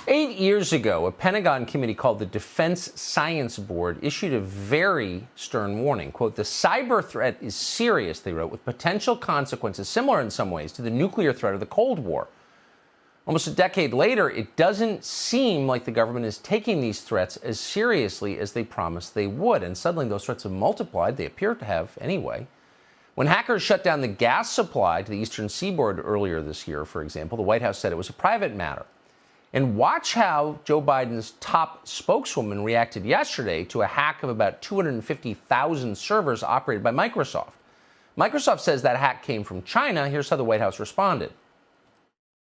8 years ago, a Pentagon committee called the Defense Science Board issued a very stern warning. Quote, "The cyber threat is serious," they wrote, "with potential consequences similar in some ways to the nuclear threat of the Cold War." Almost a decade later, it doesn't seem like the government is taking these threats as seriously as they promised they would. And suddenly those threats have multiplied. They appear to have anyway. When hackers shut down the gas supply to the eastern seaboard earlier this year, for example, the White House said it was a private matter. And watch how Joe Biden's top spokeswoman reacted yesterday to a hack of about 250,000 servers operated by Microsoft. Microsoft says that hack came from China. Here's how the White House responded.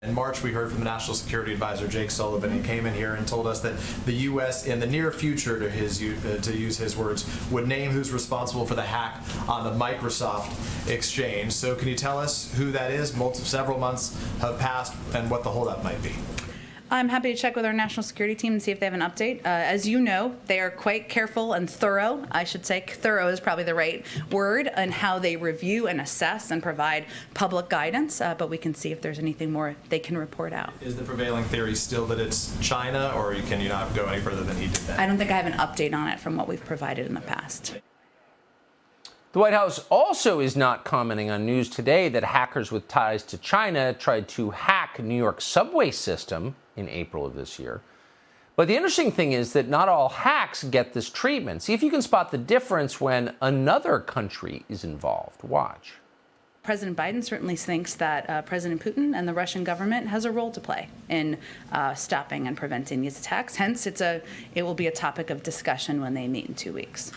In March, we heard from the National Security Advisor, Jake Sullivan. He came in here and told us that the U.S. in the near future, to use his words, would name who's responsible for the hack on the Microsoft exchange. So can you tell us who that is? Several months have passed and what the holdup might be. I'm happy to check with our national security team and see if they have an update. As you know, they are quite careful and thorough. I should say thorough is probably the right word in how they review and assess and provide public guidance. But we can see if there's anything more they can report out. Is the prevailing theory still that it's China, or can you not go any further than he did that? I don't think I have an update on it from what we've provided in the past. The White House also is not commenting on news today that hackers with ties to China tried to hack New York's subway system in April of this year. But the interesting thing is that not all hacks get this treatment. See if you can spot the difference when another country is involved. Watch. President Biden certainly thinks that President Putin and the Russian government has a role to play in stopping and preventing these attacks. Hence, it will be a topic of discussion when they meet in 2 weeks.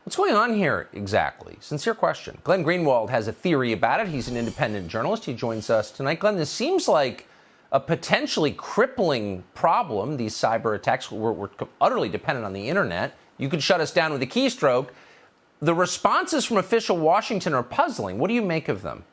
What's going on here exactly? Sincere question. Glenn Greenwald has a theory about it. He's an independent journalist. He joins us tonight. Glenn, this seems like a potentially crippling problem, these cyber attacks. We're utterly dependent on the internet. You could shut us down with a keystroke. The responses from official Washington are puzzling. What do you make of them?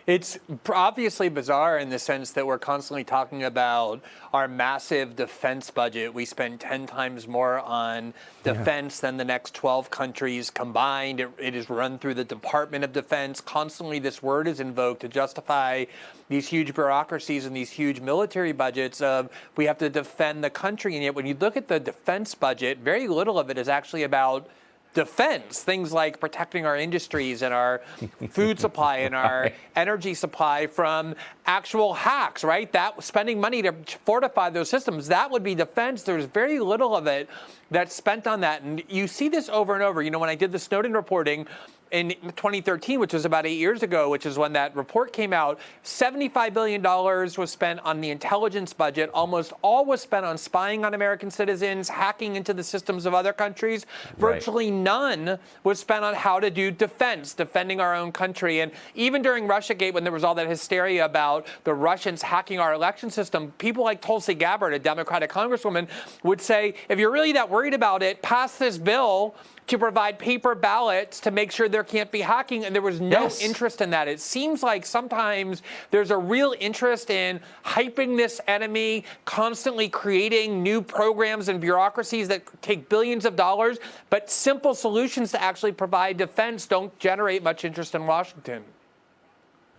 It's obviously bizarre in the sense that we're constantly talking about our massive defense budget. We spend 10 times more on defense than the next 12 countries combined. It is run through the Department of Defense. Constantly this word is invoked to justify these huge bureaucracies and these huge military budgets of we have to defend the country. And yet when you look at the defense budget, very little of it is actually about defense, things like protecting our industries and our food supply and our energy supply from actual hacks, right? That spending money to fortify those systems, that would be defense. There's very little of it that's spent on that. And you see this over and over. You know, when I did the Snowden reporting in 2013, which was about 8 years ago, which is when that report came out, $75 billion was spent on the intelligence budget. Almost all was spent on spying on American citizens, hacking into the systems of other countries. Virtually none was spent on how to do defense, defending our own country. And even during Russiagate, when there was all that hysteria about the Russians hacking our election system, people like Tulsi Gabbard, a Democratic congresswoman, would say, if you're really that worried about it, pass this bill to provide paper ballots to make sure there can't be hacking, and there was no interest in that. It seems like sometimes there's a real interest in hyping this enemy, constantly creating new programs and bureaucracies that take billions of dollars, but simple solutions to actually provide defense don't generate much interest in Washington.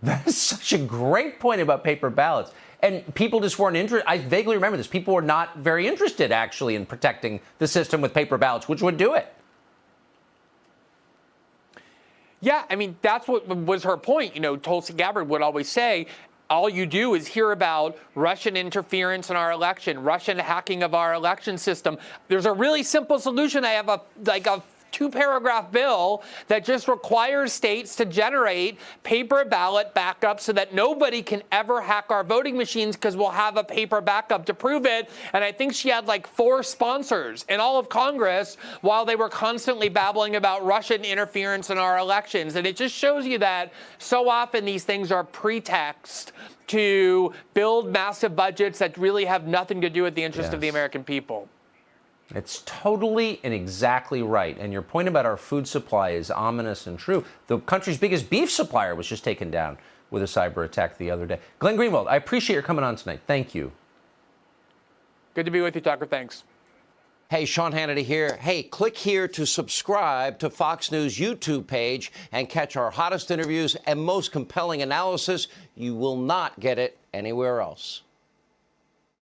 That's such a great point about paper ballots. And people just weren't interested. I vaguely remember this. People were not very interested, actually, in protecting the system with paper ballots, which would do it. Yeah, I mean, that's what was her point. You know, Tulsi Gabbard would always say, all you do is hear about Russian interference in our election, Russian hacking of our election system. There's a really simple solution. I have a 2-paragraph bill that just requires states to generate paper ballot backups so that nobody can ever hack our voting machines because we'll have a paper backup to prove it. And I think she had like 4 sponsors in all of Congress while they were constantly babbling about Russian interference in our elections. And it just shows you that so often these things are pretext to build massive budgets that really have nothing to do with the interest of the American people. It's totally and exactly right. And your point about our food supply is ominous and true. The country's biggest beef supplier was just taken down with a cyber attack the other day. Glenn Greenwald, I appreciate your coming on tonight. Thank you. Good to be with you, Tucker. Thanks. Hey, Sean Hannity here. Hey, click here to subscribe to Fox News YouTube page and catch our hottest interviews and most compelling analysis. You will not get it anywhere else.